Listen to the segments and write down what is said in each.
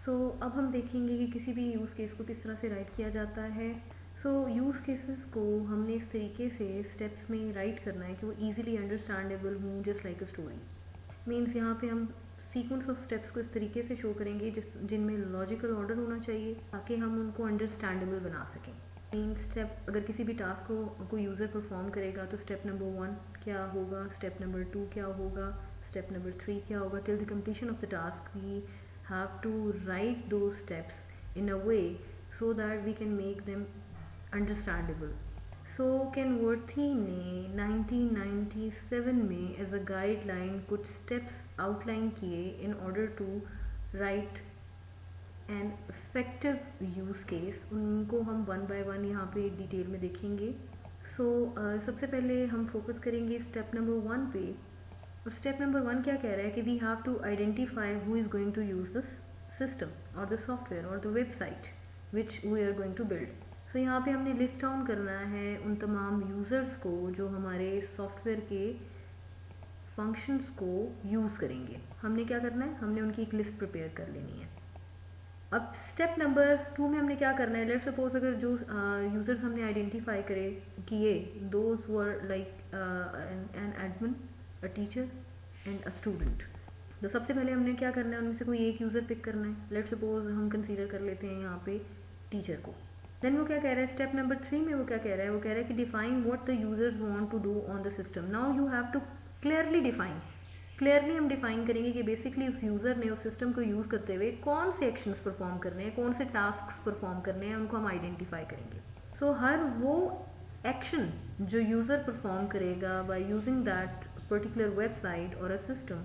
अब हम देखेंगे कि किसी भी यूज़ केस को किस तरह से राइट किया जाता है। यूज़ केसेस को हमने इस तरीके से स्टेप्स में राइट करना है कि वो ईजिली अंडरस्टैंडेबल हों, just like a story. Means यहाँ पे हम सीक्वेंस ऑफ स्टेप्स को इस तरीके से शो करेंगे जिनमें लॉजिकल ऑर्डर होना चाहिए ताकि हम उनको अंडरस्टैंडेबल बना सकें। मीन्स स्टेप अगर किसी भी टास्क को यूज़र परफॉर्म करेगा तो स्टेप नंबर 1 क्या होगा, स्टेप नंबर 2 क्या होगा, स्टेप नंबर 3 क्या होगा, till the completion of the task we have to write those steps in a way so that we can make them understandable. Kenworthy ने 1997 में as a guideline कुछ steps outline किए in order to write an effective use case. उनको हम one by one यहाँ पे detail में देखेंगे। सबसे पहले हम फोकस करेंगे स्टेप नंबर 1 पे। और स्टेप नंबर 1 क्या कह रहा है कि we have to identify who is going to use this system और द सॉफ्टवेयर और the website which we are going to build. यहाँ पे हमने लिस्ट डाउन करना है उन तमाम यूज़र्स को जो हमारे सॉफ्टवेयर के फंक्शंस को यूज़ करेंगे। हमने क्या करना है, हमने उनकी एक लिस्ट प्रिपेयर कर लेनी है। अब स्टेप नंबर 2 में हमने क्या करना है, लेट्स सपोज अगर जो यूज़र्स हमने आइडेंटिफाई किए those were like an admin, a teacher and a student. तो सबसे पहले हमने क्या करना है, उनमें से कोई एक यूज़र पिक करना है। लेट्स सपोज हम कंसीडर कर लेते हैं यहाँ पे टीचर को। देन वो क्या कह रहा है, स्टेप नंबर 3 में वो क्या कह रहा है, वो कह रहा है कि define what the users want to do on the system. Now you have to clearly define. Clearly हम डिफाइन करेंगे कि बेसिकली उस यूज़र ने उस सिस्टम को यूज़ करते हुए कौन से एक्शंस परफॉर्म करने हैं, कौन से टास्क परफॉर्म करने हैं, उनको हम आइडेंटिफाई करेंगे। हर वो एक्शन जो यूज़र परफॉर्म करेगा by using that particular website or a system,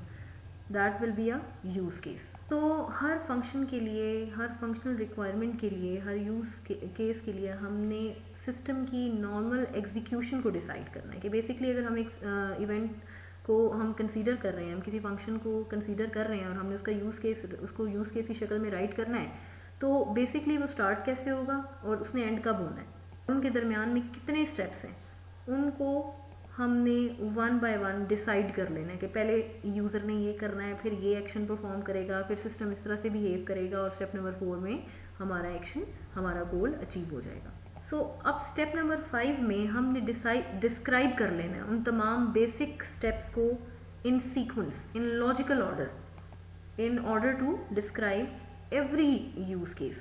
that will be a use case. हर फंक्शन के लिए, हर फंक्शनल रिक्वायरमेंट के लिए, हर यूज़ केस के लिए हमने सिस्टम की नॉर्मल एग्जीक्यूशन को डिसाइड करना है कि बेसिकली अगर हम एक इवेंट को हम कंसीडर कर रहे हैं, हम किसी फंक्शन को कंसीडर कर रहे हैं और हमने उसको यूज़ केस की शक्ल में राइट करना है, तो बेसिकली वो स्टार्ट कैसे होगा और उसने एंड कब होना है, उनके दरमियान में कितने स्टेप्स हैं, उनको हमने वन बाय वन डिसाइड कर लेना है कि पहले यूज़र ने ये करना है, फिर ये एक्शन परफॉर्म करेगा, फिर सिस्टम इस तरह से बिहेव करेगा और स्टेप नंबर 4 में हमारा एक्शन, हमारा गोल अचीव हो जाएगा। अब स्टेप नंबर 5 में हमने डिस्क्राइब कर लेना है उन तमाम बेसिक स्टेप्स को in sequence, in logical order, in order to describe every use case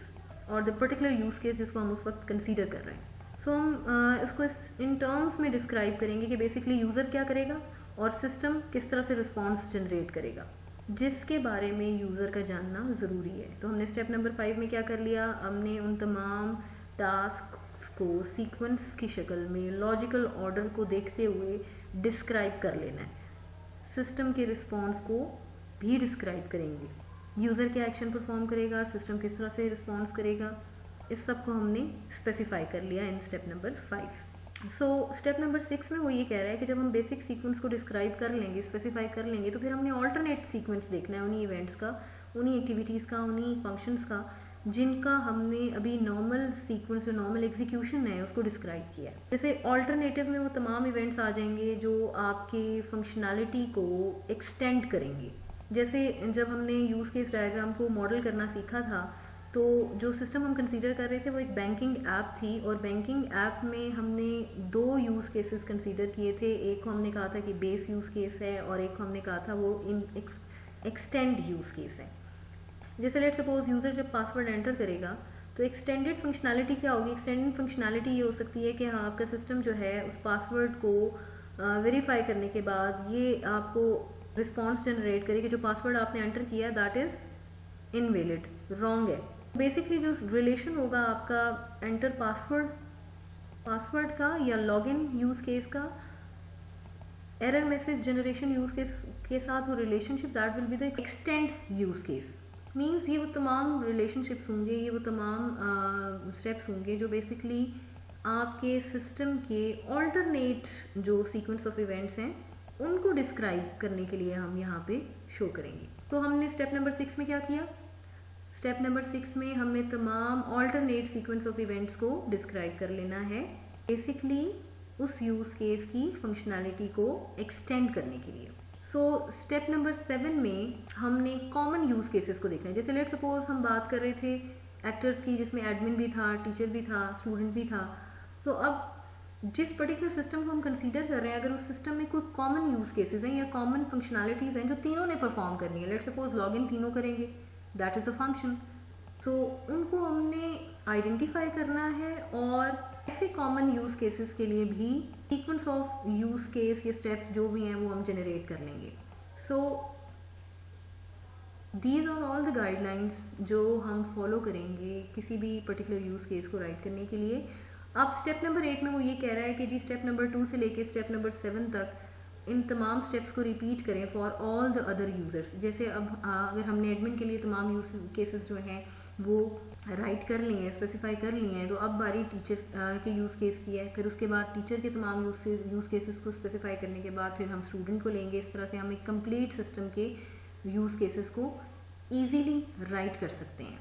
और द पर्टिकुलर यूज़ केस जिसको हम उस वक्त कंसीडर कर रहे हैं। हम इसको इन टर्म्स में डिस्क्राइब करेंगे कि बेसिकली यूज़र क्या करेगा और सिस्टम किस तरह से रिस्पॉन्स जनरेट करेगा, जिसके बारे में यूज़र का जानना ज़रूरी है। तो हमने स्टेप नंबर 5 में क्या कर लिया, हमने उन तमाम टास्क को सीक्वेंस की शक्ल में लॉजिकल ऑर्डर को देखते हुए डिस्क्राइब कर लेना है। सिस्टम के रिस्पॉन्स को भी डिस्क्राइब करेंगे, यूज़र क्या एक्शन परफॉर्म करेगा, सिस्टम किस तरह से रिस्पॉन्स करेगा, इस सब को हमने स्पेसिफाई कर लिया in step number 5। Step number 6 में वो ये कह रहा है कि जब हम बेसिक सीक्वेंस को डिस्क्राइब कर लेंगे, स्पेसिफाई कर लेंगे, तो फिर हमने ऑल्टरनेट सीक्वेंस देखना है उन्हीं इवेंट्स का, उन्हीं एक्टिविटीज़ का, उन्हीं फंक्शंस का जिनका हमने अभी नॉर्मल सीक्वेंस जो नॉर्मल एग्जीक्यूशन है उसको डिस्क्राइब किया है। जैसे ऑल्टरनेटिव में वो तमाम इवेंट्स आ जाएंगे जो आपके फंक्शनैलिटी को एक्सटेंड करेंगे। जैसे जब हमने यूज़ केस डायग्राम को मॉडल करना सीखा था, तो जो सिस्टम हम कंसीडर कर रहे थे वो एक बैंकिंग ऐप थी और बैंकिंग ऐप में हमने 2 यूज़ केसेस कंसीडर किए थे। एक को हमने कहा था कि बेस यूज़ केस है और एक को हमने कहा था वो एक्सटेंड यूज़ केस है। जैसे लेट सपोज यूज़र जब पासवर्ड एंटर करेगा तो एक्सटेंडेड फंक्शनैलिटी क्या होगी, एक्सटेंडेड फंक्शनैलिटी ये हो सकती है कि हाँ आपका सिस्टम जो है उस पासवर्ड को वेरीफाई करने के बाद ये आपको रिस्पॉन्स जनरेट करे कि जो पासवर्ड आपने एंटर किया दैट इज़ इनवैलिड, रॉन्ग है। बेसिकली जो रिलेशन होगा आपका एंटर पासवर्ड का या लॉगिन यूज़ केस का error message generation use case के साथ वो relationship, that will be the extend use case. Means ये वो तमाम रिलेशनशिप्स होंगे, ये वो तमाम स्टेप्स होंगे जो बेसिकली आपके सिस्टम के ऑल्टरनेट जो सीक्वेंस ऑफ इवेंट्स हैं उनको डिस्क्राइब करने के लिए हम यहाँ पे शो करेंगे। तो हमने स्टेप नंबर 6 में क्या किया, स्टेप नंबर 6 में हमने तमाम ऑल्टरनेट सीक्वेंस ऑफ इवेंट्स को डिस्क्राइब कर लेना है बेसिकली उस यूज़ केस की फंक्शनैलिटी को एक्सटेंड करने के लिए। सो स्टेप नंबर 7 में हमने कॉमन यूज़ केसेस को देखना है। जैसे लेट सपोज हम बात कर रहे थे एक्टर्स की, जिसमें एडमिन भी था, टीचर भी था, स्टूडेंट भी था। तो अब जिस पर्टिकुलर सिस्टम को हम कंसीडर कर रहे हैं, अगर उस सिस्टम में कोई कॉमन यूज़ केसेस हैं या कॉमन फंक्शनैलिटीज़ हैं जो तीनों ने परफॉर्म करनी है, लेट सपोज लॉगिन तीनों करेंगे, दैट इज़ द फंक्शन। तो उनको हमने आइडेंटिफाई करना है और ऐसे कॉमन यूज़ केसेस के लिए भी सीक्वेंस ऑफ यूज़ केस या स्टेप्स जो भी हैं वो हम जनरेट कर लेंगे। So these are all the guidelines जो हम फॉलो करेंगे किसी भी पर्टिकुलर यूज़ केस को राइट करने के लिए। अब स्टेप नंबर 8 में वो ये कह रहा है कि जी स्टेप नंबर 2 से लेके स्टेप नंबर 7 तक इन तमाम स्टेप्स को रिपीट करें for all the other users. जैसे अब अगर हमने एडमिन के लिए तमाम यूज़ केसेस जो हैं वो राइट कर लिए हैं, स्पेसिफाई कर लिए हैं, तो अब बारी टीचर के यूज़ केस की है। फिर उसके बाद टीचर के तमाम यूज़ केसेस को स्पेसिफाई करने के बाद फिर हम स्टूडेंट को लेंगे। इस तरह से हम एक कंप्लीट सिस्टम के यूज़ केसेस को ईजीली राइट कर सकते हैं।